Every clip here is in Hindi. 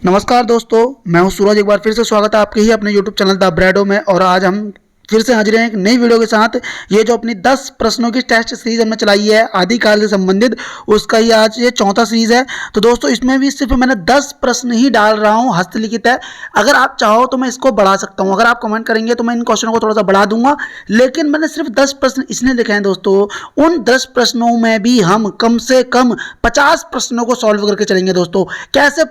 नमस्कार दोस्तों, मैं हूं सूरज। एक बार फिर से स्वागत है आपके ही अपने YouTube चैनल द ब्रेडो में। और आज हम फिर से हाजिर हैं एक नई वीडियो के साथ। ये जो अपनी 10 प्रश्नों की टेस्ट सीरीज हमने चलाई है आदिकाल से संबंधित, उसका ही आज ये चौथा सीरीज है। तो दोस्तों इसमें भी सिर्फ मैंने 10 प्रश्न ही डाल रहा हूँ, हस्तलिखित है। अगर आप चाहो तो मैं इसको बढ़ा सकता हूँ, अगर आप कमेंट करेंगे तो मैं इन क्वेश्चनों को थोड़ा सा बढ़ा दूंगा। लेकिन मैंने सिर्फ 10 प्रश्न इसलिए लिखे हैं दोस्तों, उन 10 प्रश्नों में भी हम कम से कम 50 प्रश्नों को सॉल्व करके चलेंगे दोस्तों। कैसे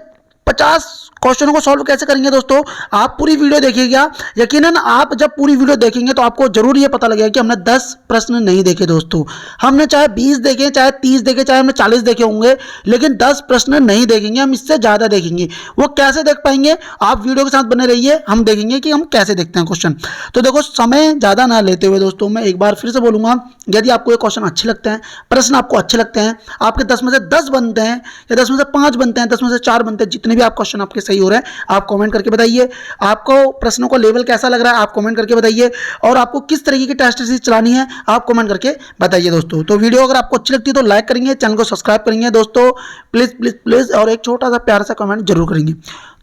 50 क्वेश्चनों को सॉल्व कैसे करेंगे दोस्तों, आप पूरी वीडियो देखिएगा। यकीनन आप जब पूरी वीडियो देखेंगे तो आपको जरूर ये पता लगेगा कि हमने 10 प्रश्न नहीं देखे दोस्तों। हमने चाहे 20 देखे, चाहे 30 देखे, चाहे हमने 40 देखे होंगे, लेकिन 10 प्रश्न नहीं देखेंगे, हम इससे ज़्यादा देखेंगे। वो कैसे देख पाएंगे, आप वीडियो के साथ बने रहिए, हम देखेंगे कि हम कैसे देखते हैं क्वेश्चन। तो देखो, समय ज़्यादा ना लेते हुए दोस्तों मैं एक बार फिर से बोलूँगा, यदि आपको ये क्वेश्चन अच्छे लगते हैं, प्रश्न आपको अच्छे लगते हैं, आपके 10 में से 10 बनते हैं या 10 में से 5 बनते हैं, 10 में से 4 बनते हैं, जितने भी आप क्वेश्चन आपके सही हो रहे हैं आप कमेंट करके बताइए। आपको प्रश्नों का लेवल कैसा लग रहा है आप कमेंट करके बताइए, और आपको किस तरीके की टेस्ट सीरीज चलानी है आप कमेंट करके बताइए दोस्तों। तो वीडियो अगर आपको अच्छी लगती है तो लाइक करेंगे, चैनल को सब्सक्राइब करेंगे दोस्तों, प्लीज प्लीज प्लीज, और एक छोटा सा प्यार सा कमेंट जरूर करेंगे।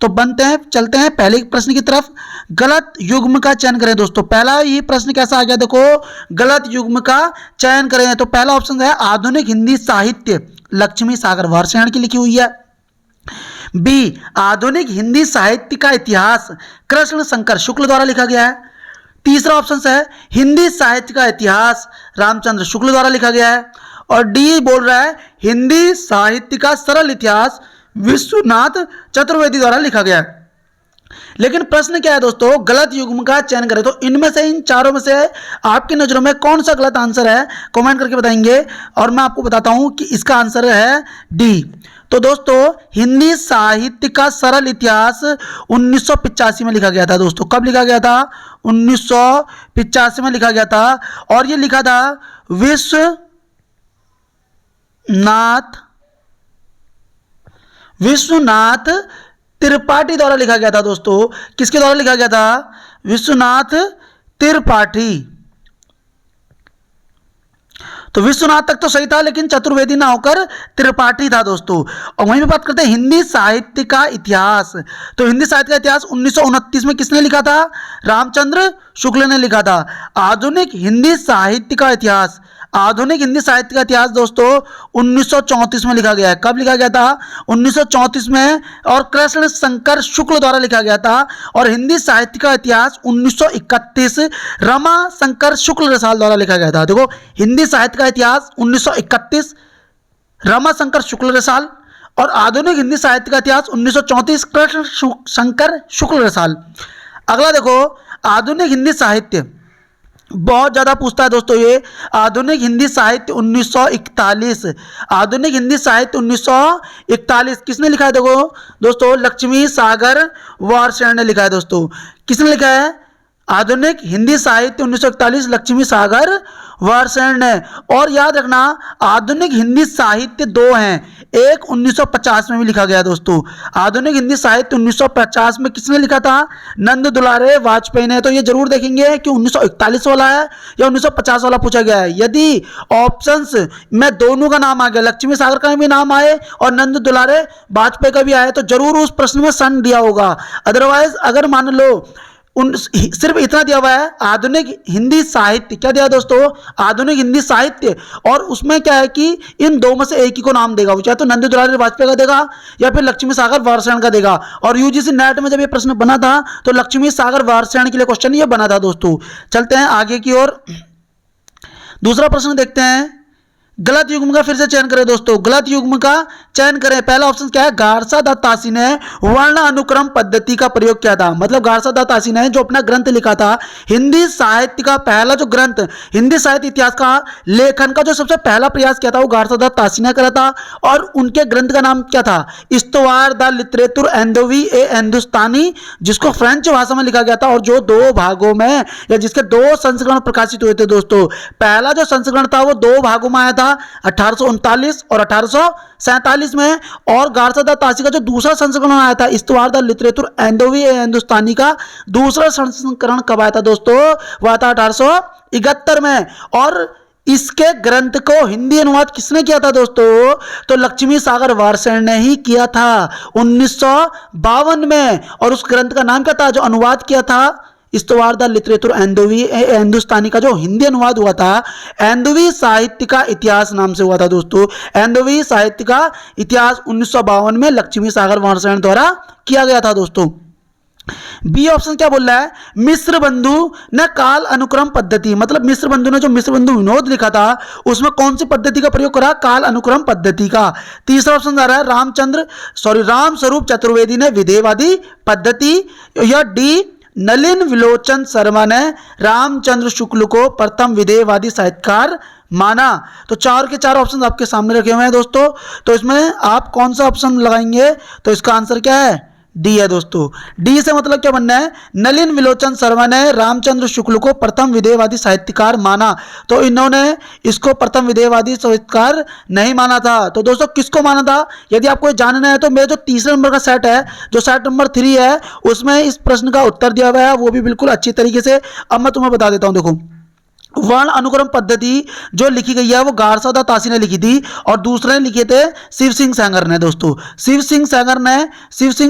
तो बनते हैं, चलते हैं पहले प्रश्न की तरफ। गलत युग्म का चयन करें दोस्तों। पहला ही प्रश्न कैसा आ गया देखो, गलत युग्म का चयन करें। तो पहला ऑप्शन है आधुनिक हिंदी साहित्य, लक्ष्मी सागर वार्षण की लिखी हुई है। बी, आधुनिक हिंदी साहित्य का इतिहास, कृष्ण शंकर शुक्ल द्वारा लिखा गया है। तीसरा ऑप्शन है हिंदी साहित्य का इतिहास, रामचंद्र शुक्ल द्वारा लिखा गया है। और डी बोल रहा है हिंदी साहित्य का सरल इतिहास, विश्वनाथ चतुर्वेदी द्वारा लिखा गया है। लेकिन प्रश्न क्या है दोस्तों, गलत युग्म का चयन करें। तो इनमें से, इन चारों में से आपकी नजरों में कौन सा गलत आंसर है कमेंट करके बताएंगे, और मैं आपको बताता हूं कि इसका आंसर है डी। तो दोस्तों हिंदी साहित्य का सरल इतिहास 1985 में लिखा गया था दोस्तों। कब लिखा गया था? 1985 में लिखा गया था, और ये लिखा था विश्वनाथ त्रिपाठी द्वारा लिखा गया था दोस्तों। किसके द्वारा लिखा गया था? विश्वनाथ त्रिपाठी। तो विश्वनाथ तक तो सही था, लेकिन चतुर्वेदी ना होकर त्रिपाठी था दोस्तों। और वहीं पे बात करते हैं हिंदी साहित्य का इतिहास। तो हिंदी साहित्य का इतिहास 1929 में किसने लिखा था? रामचंद्र शुक्ल ने लिखा था। आधुनिक हिंदी साहित्य का इतिहास, आधुनिक हिंदी साहित्य का इतिहास दोस्तों 1934 में लिखा गया है। कब लिखा गया था? 1934 में, और कृष्ण शंकर शुक्ल द्वारा लिखा गया था। और हिंदी साहित्य का इतिहास 1931 रमा शंकर शुक्ल रसाल द्वारा लिखा गया था। देखो, हिंदी साहित्य का इतिहास 1931 रमा शंकर शुक्ल रसाल, और आधुनिक हिंदी साहित्य का इतिहास 1934 कृष्ण शंकर शुक्ल रसाल। अगला देखो, आधुनिक हिंदी साहित्य बहुत ज्यादा पूछता है दोस्तों ये। आधुनिक हिंदी साहित्य 1941, आधुनिक हिंदी साहित्य 1941 किसने लिखा है? देखो दोस्तों, लक्ष्मी सागर वार्षण ने लिखा है दोस्तों। किसने लिखा है? आधुनिक हिंदी साहित्य 1941 लक्ष्मी सागर वार्षण ने। और याद रखना, आधुनिक हिंदी साहित्य दो हैं, एक 1950 में भी लिखा गया दोस्तों। आधुनिक हिंदी साहित्य 1950 में किसने लिखा था? नंद दुलारे वाजपेयी ने। तो ये जरूर देखेंगे कि 1941 वाला है या 1950 वाला पूछा गया है। यदि ऑप्शंस में दोनों का नाम आ गया, लक्ष्मी सागर का भी नाम आए और नंद दुलारे वाजपेयी का भी आए, तो जरूर उस प्रश्न में सन दिया होगा। अदरवाइज अगर मान लो सिर्फ इतना दिया हुआ है आधुनिक हिंदी साहित्य, क्या दिया दोस्तों? आधुनिक हिंदी साहित्य, और उसमें क्या है कि इन दो में से एक ही को नाम देगा, चाहे तो नंद दुलारे वाजपेयी का देगा या फिर लक्ष्मी सागर वार्षण का देगा। और यूजीसी नेट में जब ये प्रश्न बना था तो लक्ष्मी सागर वार्षण के लिए क्वेश्चन ये बना था दोस्तों। चलते हैं आगे की ओर, दूसरा प्रश्न देखते हैं। गलत युग्म का फिर से चयन करें दोस्तों, गलत युग्म का चयन करें। पहला ऑप्शन क्या है? गारसा दत्तासी ने वर्ण अनुक्रम पद्धति का प्रयोग किया था। मतलब गारसा दत्तासी ने जो अपना ग्रंथ लिखा था, हिंदी साहित्य का पहला जो ग्रंथ, हिंदी साहित्य इतिहास का लेखन का जो सबसे पहला प्रयास किया था वो गारसा दत्तासी ने करा था। और उनके ग्रंथ का नाम क्या था? इस्तवार द लिटरेचर एंडोवी ए हिंदुस्तानी, जिसको फ्रेंच भाषा में लिखा गया था और जो 2 भागों में या जिसके 2 संस्करण प्रकाशित हुए थे दोस्तों। पहला जो संस्करण था वो 2 भागों में आया था, 1839 और 1847 में। और गारसा दत्तासी का जो दूसरा संस्करण आया था, इस्तवार द लिटरेचर एंडोवी ए हिंदुस्तानी का दूसरा संस्करण कब आया था दोस्तों? वह था 1871 में। और इसके ग्रंथ को हिंदी अनुवाद किसने किया था दोस्तों? तो लक्ष्मी सागर वार्ष्णेय ने ही किया था 1952 में। और उस ग्रंथ का नाम क्या था जो अनुवाद किया था? इस्तवार द लिटरेचर हिंदुस्तानी का जो हिंदी अनुवाद हुआ था, एंदवी साहित्य का इतिहास नाम से हुआ था दोस्तों। एंदवी साहित्य का इतिहास 1952 में लक्ष्मी सागर वार्ष्णेय द्वारा किया गया था दोस्तों। बी ऑप्शन क्या बोल रहा है? मिश्र बंधु ने काल अनुक्रम पद्धति, मतलब मिश्र बंधु ने जो मिश्र बंधु विनोद लिखा था उसमें कौन सी पद्धति का प्रयोग करा? काल अनुक्रम पद्धति का। तीसरा ऑप्शन आ रहा है राम स्वरूप चतुर्वेदी ने विधेयवादी पद्धति, या डी नलिन विलोचन शर्मा ने रामचंद्र शुक्ल को प्रथम विधेयवादी साहित्यकार माना। तो चार के चार ऑप्शन आपके सामने रखे हुए हैं दोस्तों। तो इसमें आप कौन सा ऑप्शन लगाएंगे? तो इसका आंसर क्या है? डी है दोस्तों। डी से मतलब क्या बनना है? नलिन विलोचन शर्मा ने रामचंद्र शुक्ल को प्रथम विधेयवादी साहित्यकार माना। तो इन्होंने इसको प्रथम विधेयवादी साहित्यकार नहीं माना था। तो दोस्तों किसको माना था? यदि आपको जानना है तो मेरे जो तीसरे नंबर का सेट है, जो सेट नंबर 3 है, उसमें इस प्रश्न का उत्तर दिया हुआ है, वो भी बिल्कुल अच्छी तरीके से। अब मैं तुम्हें बता देता हूं। देखो, वर्ण अनुक्रम पद्धति जो लिखी गई है वो गारसादा तासी ने लिखी थी, और दूसरे ने लिखे थे शिव सिंह सेंगर ने दोस्तों। शिव सिंह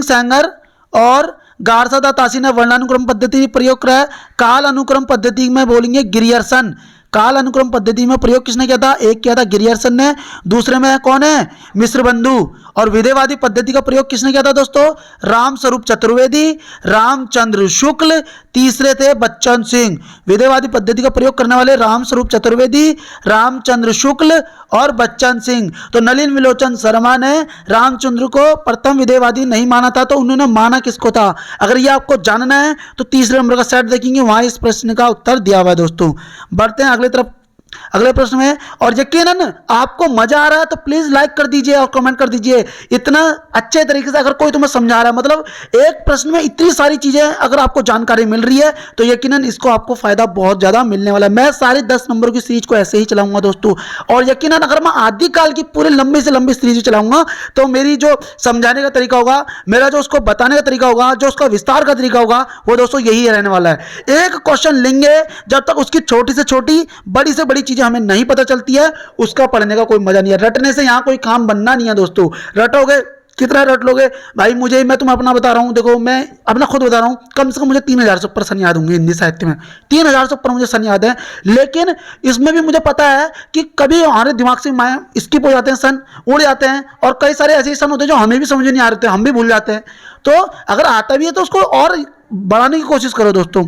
सेंगर और गारसादा तासी ने वर्णानुक्रम पद्धति प्रयोग करा है। काल अनुक्रम पद्धति में बोलेंगे गिरियर्सन। काल अनुक्रम पद्धति में प्रयोग किसने किया था? एक किया था गिरियर्सन ने, दूसरे में कौन है? मिश्र बंधु। और विधेयवादी पद्धति का प्रयोग किसने किया था दोस्तों? राम स्वरूप चतुर्वेदी, रामचंद्र शुक्ल, तीसरे थे बच्चन सिंह। विधेयवादी पद्धति का प्रयोग करने वाले राम स्वरूप चतुर्वेदी, रामचंद्र शुक्ल और बच्चन सिंह। तो नलिन विलोचन शर्मा ने रामचंद्र को प्रथम विधेयवादी नहीं माना था, तो उन्होंने माना किसको था? अगर ये आपको जानना है तो तीसरे नंबर का सेट देखेंगे, वहां इस प्रश्न का उत्तर दिया हुआ है दोस्तों। बढ़ते हैं अगले तरफ, अगले प्रश्न में। और यकीनन आपको मजा आ रहा है तो प्लीज लाइक कर दीजिए और कमेंट कर दीजिए। इतना अच्छे तरीके से अगर कोई तुम्हें समझा रहा है, मतलब एक प्रश्न में इतनी सारी चीजें अगर आपको जानकारी मिल रही है, तो यकीनन इसको आपको फायदा बहुत ज्यादा मिलने वाला है। मैं सारी 10 नंबर की सीरीज को ऐसे ही चलाऊंगा दोस्तों। और यकीनन अगर मैं आदिकाल की पूरी लंबी से लंबी सीरीज चलाऊंगा, तो मेरी जो समझाने का तरीका होगा, मेरा जो उसको बताने का तरीका होगा, जो उसका विस्तार का तरीका होगा, वो दोस्तों यही रहने वाला है। एक क्वेश्चन लेंगे, जब तक उसकी छोटी से छोटी, बड़ी से बड़ी चीजें हमें नहीं पता चलती है, उसका पढ़ने का कोई मजा नहीं है। रटने से यहां कोई काम बनना नहीं है दोस्तों। रटोगे कितना रट लोगे भाई? मैं तुम्हें अपना बता रहा हूं, देखो मैं अपना खुद बता रहा हूं, कम से कम मुझे 3000 से ऊपर सन याद होंगे हिंदी साहित्य में। 3000 से ऊपर मुझे सन याद है। लेकिन इसमें भी मुझे पता है कि कभी हमारे दिमाग से स्किप हो जाते हैं, सन उड़ जाते हैं, और कई सारे ऐसे सन होते हैं जो हमें भी समझ नहीं आ रहे थे, हम भी भूल जाते हैं। तो अगर आता भी है तो उसको और बढ़ाने की कोशिश करो दोस्तों।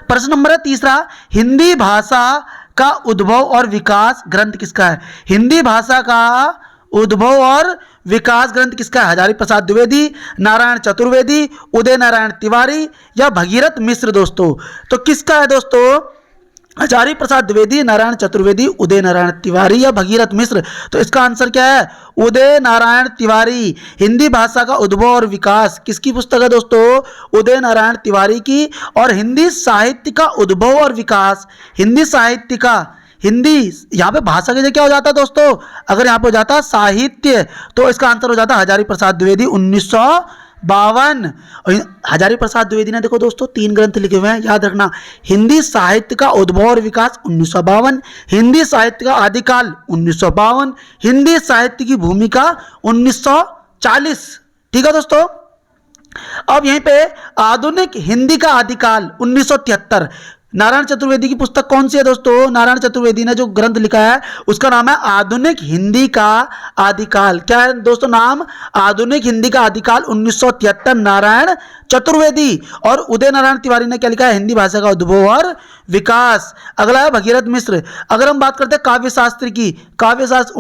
प्रश्न नंबर है तीसरा, हिंदी भाषा का उद्भव और विकास ग्रंथ किसका है? हिंदी भाषा का उद्भव और विकास ग्रंथ किसका है? हजारी प्रसाद द्विवेदी, नारायण चतुर्वेदी, उदय नारायण तिवारी या भगीरथ मिश्र दोस्तों। तो किसका है दोस्तों? हजारी प्रसाद द्विवेदी, नारायण चतुर्वेदी, उदय नारायण तिवारी या भगीरथ मिश्र। तो इसका आंसर क्या है? उदय नारायण तिवारी। हिंदी भाषा का उद्भव और विकास किसकी पुस्तक है दोस्तों? उदय नारायण तिवारी की। और हिंदी साहित्य का उद्भव और विकास, हिंदी साहित्य का, हिंदी यहाँ पे भाषा के लिए क्या हो जाता है दोस्तों? अगर यहाँ पे हो जाता साहित्य, तो इसका आंसर हो जाता हजारी प्रसाद द्विवेदी 1952। हजारी प्रसाद द्विवेदी ने देखो दोस्तों 3 ग्रंथ लिखे हुए हैं, याद रखना। हिंदी साहित्य का उद्भव और विकास 1952, हिंदी साहित्य का आदिकाल 1952, हिंदी साहित्य की भूमिका 1940। ठीक है दोस्तों। अब यहीं पे आधुनिक हिंदी का आदिकाल 1973। नारायण चतुर्वेदी की पुस्तक कौन सी है दोस्तों? नारायण चतुर्वेदी ने जो ग्रंथ लिखा है उसका नाम है आधुनिक हिंदी का आदिकाल। क्या है दोस्तों नाम? आधुनिक हिंदी का आदिकाल 1973, नारायण चतुर्वेदी। और उदय नारायण तिवारी ने क्या लिखा है? हिंदी भाषा का उद्भव और विकास। अगला है भगीरथ मिश्र। अगर हम बात करते हैं काव्य शास्त्र की, काव्य शास्त्र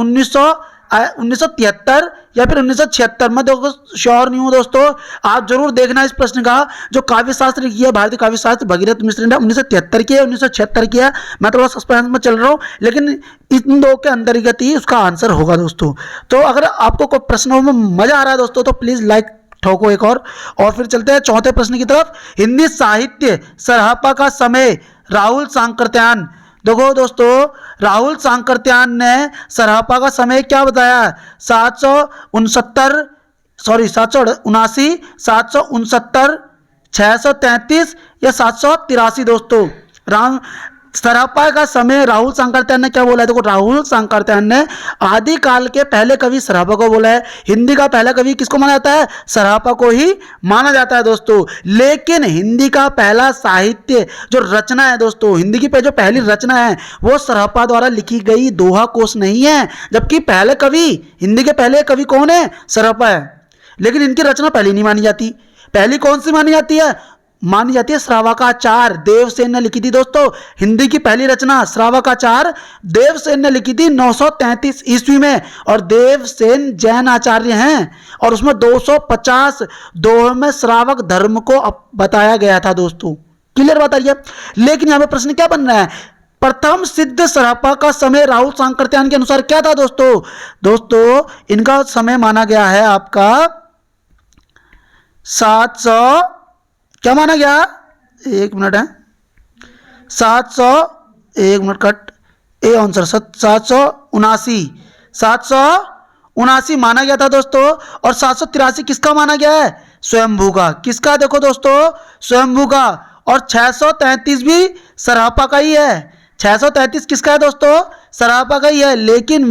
1973 या फिर 1976, मैं देखो श्योर नहीं हूं दोस्तों, आप जरूर देखना इस प्रश्न का। जो काव्य शास्त्र किया भारतीय काव्य शास्त्र भगीरथ मिश्र ने 1973 किया, 1976 किया। मैं थोड़ा सस्पेंस में चल रहा हूं, लेकिन इन दो के अंतर्गत ही उसका आंसर होगा दोस्तों। तो अगर आपको कोई प्रश्नों में मजा आ रहा है दोस्तों, तो प्लीज लाइक ठोको एक और फिर चलते हैं चौथे प्रश्न की तरफ। हिंदी साहित्य सराहपा का समय राहुल सांकृत्यायन। देखो दोस्तों, राहुल सांकृत्यायन ने सराहपा का समय क्या बताया? 769, 769, 633 या 783 दोस्तों। सरहप्पा का समय राहुल सांकृत्यायन ने क्या बोला है? देखो राहुल सांकृत्यायन ने आदिकाल के पहले कवि सरहप्पा को बोला है। हिंदी का पहला कवि किसको माना जाता है? सरहप्पा को ही माना जाता है दोस्तों। लेकिन हिंदी का पहला साहित्य जो रचना है दोस्तों, हिंदी की जो पहली रचना है वो सरहप्पा द्वारा लिखी गई दोहा कोश नहीं है, जबकि पहले कवि, हिंदी के पहले कवि कौन है? सरहप्पा है। लेकिन इनकी रचना पहली नहीं मानी जाती। पहली कौन सी मानी जाती है? मानी जाती है श्रावकाचार, देवसेन ने लिखी थी दोस्तों। हिंदी की पहली रचना श्रावकाचार देवसेन ने लिखी थी 933 ईस्वी में, और देवसेन जैन आचार्य हैं, और उसमें 250 दोहों में श्रावक धर्म को बताया गया था दोस्तों। क्लियर बात आ रही है? लेकिन यहां पे प्रश्न क्या बन रहा है? प्रथम सिद्ध सरहप्पा का समय राहुल सांकृत्यायन के अनुसार क्या था दोस्तों? दोस्तों इनका समय माना गया है आपका 700, क्या माना गया? एक मिनट है, 700, एक मिनट कट, ए आंसर 779 माना गया था दोस्तों। और 783 किसका माना गया है? स्वयंभू का। किसका? देखो दोस्तों, स्वयंभू का। और 633 भी सरहप्पा का ही है। 633 किसका है दोस्तों? सरहप्पा का ही है। लेकिन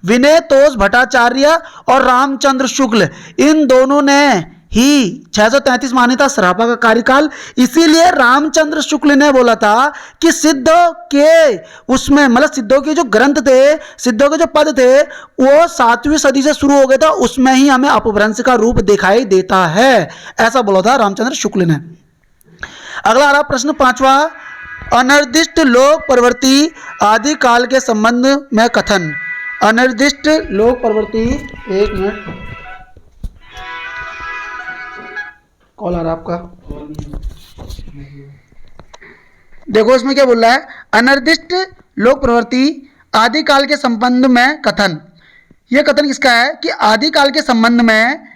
विनयतोष भट्टाचार्य और रामचंद्र शुक्ल, इन दोनों ने ही 633 मानी था सरहप्पा का कार्यकाल। इसीलिए रामचंद्र शुक्ल ने बोला था कि सिद्धों के उसमें, मतलब सिद्धों के जो ग्रंथ थे, सिद्धों के जो पद थे, वो 7वीं सदी से शुरू हो गए था, उसमें ही हमें अपभ्रंश का रूप दिखाई देता है, ऐसा बोला था रामचंद्र शुक्ल ने। अगला आ रहा प्रश्न 5वां, अनिर्दिष्ट लोक प्रवृत्ति आदि काल के संबंध में कथन। अनिर्दिष्ट लोक प्रवृत्ति, एक मिनट, कॉल आ रहा आपका, देखो इसमें क्या बोल रहा है? अनिर्दिष्ट लोक प्रवृत्ति आदि काल के संबंध में कथन। यह कथन किसका है? कि आदि काल के संबंध में,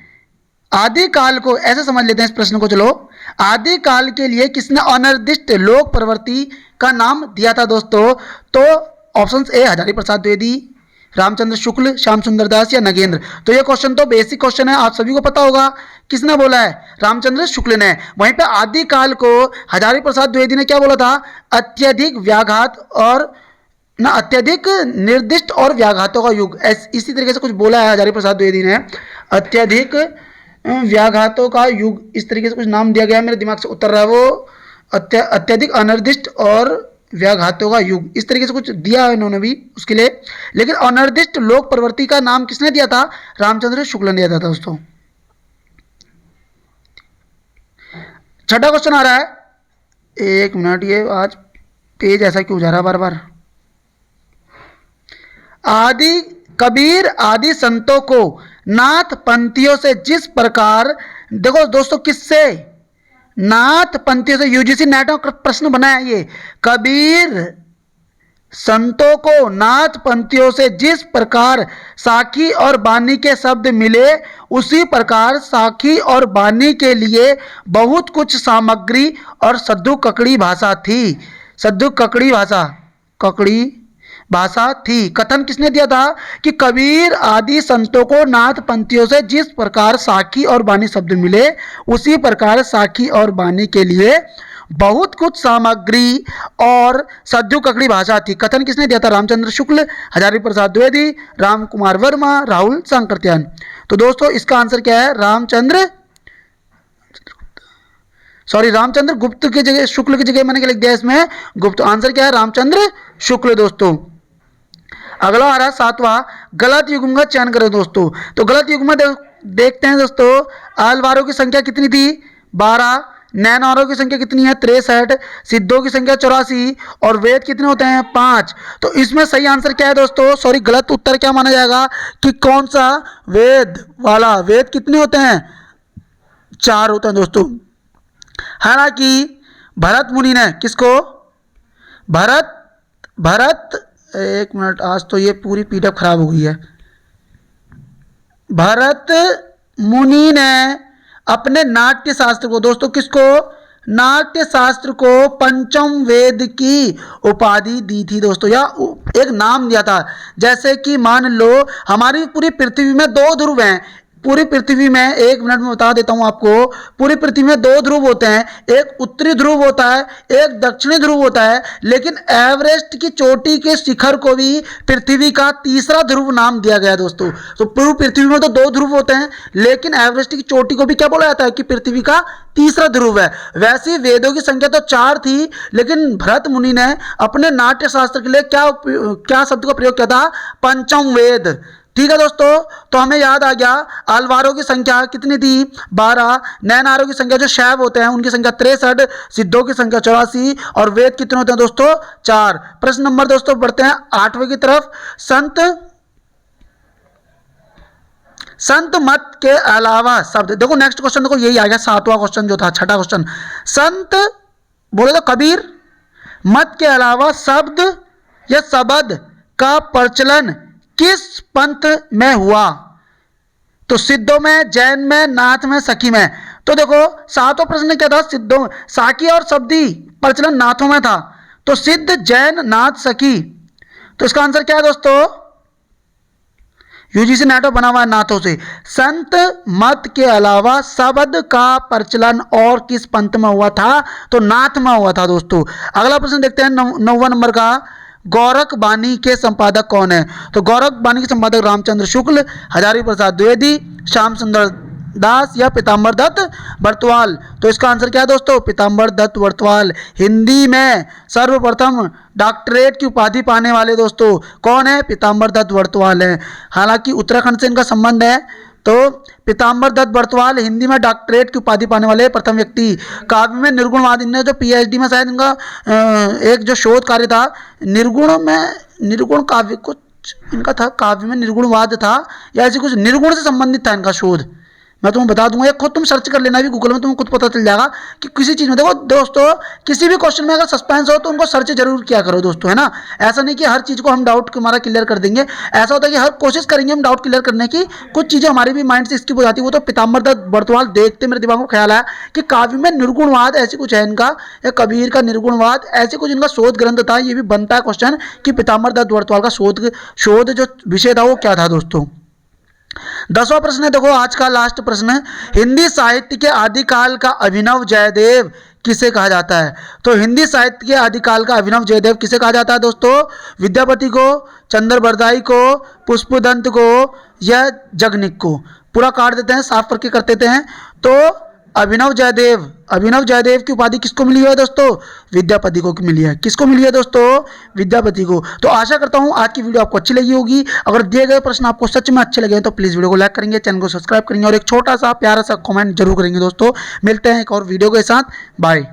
आदि काल को ऐसे समझ लेते हैं इस प्रश्न को, चलो, आदि काल के लिए किसने अनिर्दिष्ट लोक प्रवृत्ति का नाम दिया था दोस्तों? तो ऑप्शन ए हजारी प्रसाद द्विवेदी, रामचंद्र शुक्ल, श्याम सुंदर दास या नगेंद्र। तो ये क्वेश्चन तो बेसिक क्वेश्चन है, आप सभी को पता होगा। किसने बोला है? रामचंद्र शुक्ल ने। वहीं पे आदि काल को हजारी प्रसाद द्विवेदी ने क्या बोला था? अत्यधिक व्याघात और ना अत्यधिक निर्दिष्ट और व्याघातों का युग, इसी तरीके से कुछ बोला है हजारी प्रसाद द्विवेदी ने। अत्यधिक व्याघातों का युग, इस तरीके से कुछ नाम दिया गया है, मेरे दिमाग से उतर रहा है वो। अत्यधिक अनिर्दिष्ट और व्याघातों का युग, इस तरीके से कुछ दिया है इन्होंने भी उसके लिए। लेकिन अनिर्दिष्ट लोक प्रवृत्ति का नाम किसने दिया था? रामचंद्र शुक्ल ने दिया था दोस्तों। छठा क्वेश्चन आ रहा है, एक मिनट, ये आज पेज ऐसा क्यों जा रहा है बार बार? आदि कबीर आदि संतों को नाथ पंथियों से जिस प्रकार, देखो दोस्तों किससे? नाथ पंथियों से, यूजीसी नेट में प्रश्न बना है ये। कबीर संतों को नाथ पंथियों से जिस प्रकार साखी और बानी के शब्द मिले, उसी प्रकार साखी और बानी के लिए बहुत कुछ सामग्री और सद्दू ककड़ी भाषा थी। सद्दू ककड़ी भाषा थी। कथन किसने दिया था? कि कबीर आदि संतों को नाथ पंथियों से जिस प्रकार साखी और बानी शब्द मिले, उसी प्रकार साखी और बानी के लिए बहुत कुछ सामग्री और सद्दू ककड़ी भाषा थी। कथन किसने दिया था? रामचंद्र शुक्ल, हजारी प्रसाद द्विवेदी, राम कुमार वर्मा, राहुल सांकृत्यायन। तो दोस्तों इसका आंसर क्या है? रामचंद्र गुप्त की जगह, शुक्ल की जगह मैंने क्या लिख दिया इसमें? गुप्त। आंसर क्या है? रामचंद्र शुक्ल दोस्तों। अगला आ रहा 7वां, गलत युग्म का चयन करें दोस्तों। तो गलत युग्म देखते हैं दोस्तों, अलवारों की संख्या कितनी थी? 12, नैनवारों की संख्या कितनी है? 63, सिद्धों की संख्या 84, और वेद कितने होते हैं? 5। तो इसमें सही आंसर क्या है दोस्तों? सॉरी, गलत उत्तर क्या माना जाएगा? कि कौन सा? वेद वाला। वेद कितने होते हैं? 4 होते हैं दोस्तों। हालांकि भरत मुनि ने किसको? भरत, एक मिनट, आज तो ये पूरी पीडीएफ खराब हो गई है। भरत मुनि ने अपने नाट्य शास्त्र को, दोस्तों किसको? नाट्य शास्त्र को पंचम वेद की उपाधि दी थी दोस्तों, या एक नाम दिया था। जैसे कि मान लो हमारी पूरी पृथ्वी में 2 ध्रुव हैं, पूरी पृथ्वी में, 1 मिनट में बता देता हूं आपको, पूरी पृथ्वी में 2 ध्रुव होते हैं, एक उत्तरी ध्रुव होता है, एक दक्षिणी ध्रुव होता है, लेकिन एवरेस्ट की चोटी के शिखर को भी पृथ्वी का तीसरा ध्रुव नाम दिया गया दोस्तों। तो पूरी पृथ्वी में तो 2 ध्रुव होते हैं, लेकिन एवरेस्ट की चोटी को भी क्या बोला जाता है कि पृथ्वी का तीसरा ध्रुव है। वैसे वेदों की संख्या तो 4 थी, लेकिन भरत मुनि ने अपने नाट्य शास्त्र के लिए क्या शब्द का प्रयोग किया था? पंचम वेद। ठीक है दोस्तों, तो हमें याद आ गया अलवारों की संख्या कितनी थी? 12। नैनारों की संख्या जो शैव होते हैं उनकी संख्या 63, सिद्धों की संख्या 84 और वेद कितने होते हैं दोस्तों? 4। प्रश्न नंबर दोस्तों बढ़ते हैं 8वें की तरफ। संत मत के अलावा शब्द, देखो नेक्स्ट क्वेश्चन देखो यही आ गया, 7वां क्वेश्चन जो था, 6ठा क्वेश्चन। संत बोले तो कबीर मत के अलावा शब्द या शब्द का प्रचलन किस पंथ में हुआ? तो सिद्धों में, जैन में, नाथ में, सखी में। तो देखो 7वां प्रश्न क्या था? सिद्धों, साकी और शब्दी प्रचलन नाथों में था। तो सिद्ध, जैन, नाथ, सखी। तो इसका आंसर क्या है दोस्तों? यूजीसी नेट बना हुआ है नाथों से। संत मत के अलावा शब्द का प्रचलन और किस पंथ में हुआ था? तो नाथ में हुआ था दोस्तों। अगला प्रश्न देखते हैं 9वां नंबर का। गौरक बानी के संपादक कौन है? तो गौरक बानी के संपादक रामचंद्र शुक्ल, हजारी प्रसाद द्विवेदी, श्याम सुंदर दास या पीताम्बर दत्त बर्तवाल। तो इसका आंसर क्या है दोस्तों? पीताम्बर दत्त बर्तवाल। हिंदी में सर्वप्रथम डॉक्टरेट की उपाधि पाने वाले दोस्तों कौन है? पीताम्बर दत्त बर्तवाल है। हालांकि उत्तराखंड से इनका संबंध है। तो पीताम्बर दत्त बर्तवाल हिंदी में डॉक्टरेट की उपाधि पाने वाले प्रथम व्यक्ति। काव्य में निर्गुणवाद, इनने जो पीएचडी में शायद इनका एक जो शोध कार्य था निर्गुण काव्य कुछ इनका था, काव्य में निर्गुणवाद था या ऐसे कुछ निर्गुण से संबंधित था इनका शोध। मैं तुम्हें बता दूंगा, या खुद तुम सर्च कर लेना भी गूगल में, तुम्हें खुद पता चल जाएगा कि किसी चीज़ में। देखो दोस्तों, किसी भी क्वेश्चन में अगर सस्पेंस हो तो उनको सर्च जरूर किया करो दोस्तों, है ना। ऐसा नहीं कि हर चीज़ को हम डाउट हमारा क्लियर कर देंगे। ऐसा होता है कि हर कोशिश करेंगे हम डाउट क्लियर करने की, कुछ चीज़ें हमारी भी माइंड से स्किप हो जाती है। वो तो पीताम्बर दत्त बर्तवाल देखते मेरे दिमाग में ख्याल आया कि काव्य में निर्गुणवाद ऐसे कुछ है इनका, या कबीर का निर्गुणवाद ऐसे कुछ इनका शोध ग्रंथ था। ये भी बनता है क्वेश्चन कि पीताम्बर दत्त बर्तवाल का शोध जो विषय था वो क्या था दोस्तों। 10वां प्रश्न है, देखो आज का लास्ट प्रश्न है। हिंदी साहित्य के आदिकाल का अभिनव जयदेव किसे कहा जाता है? तो हिंदी साहित्य के आदिकाल का अभिनव जयदेव किसे कहा जाता है दोस्तों? विद्यापति को, चंद्र बरदाई को, पुष्पदंत को या जगनिक को? पूरा काट देते हैं, साफ करके कर देते हैं। तो अभिनव जयदेव की उपाधि किसको मिली है दोस्तों? विद्यापति को मिली है। किसको मिली है दोस्तों? विद्यापति को। तो आशा करता हूं आज की वीडियो आपको अच्छी लगी होगी। अगर दिए गए प्रश्न आपको सच में अच्छे लगे तो प्लीज़ वीडियो को लाइक करेंगे, चैनल को सब्सक्राइब करेंगे और एक छोटा सा प्यारा सा कमेंट जरूर करेंगे दोस्तों। मिलते हैं एक और वीडियो के साथ। बाय।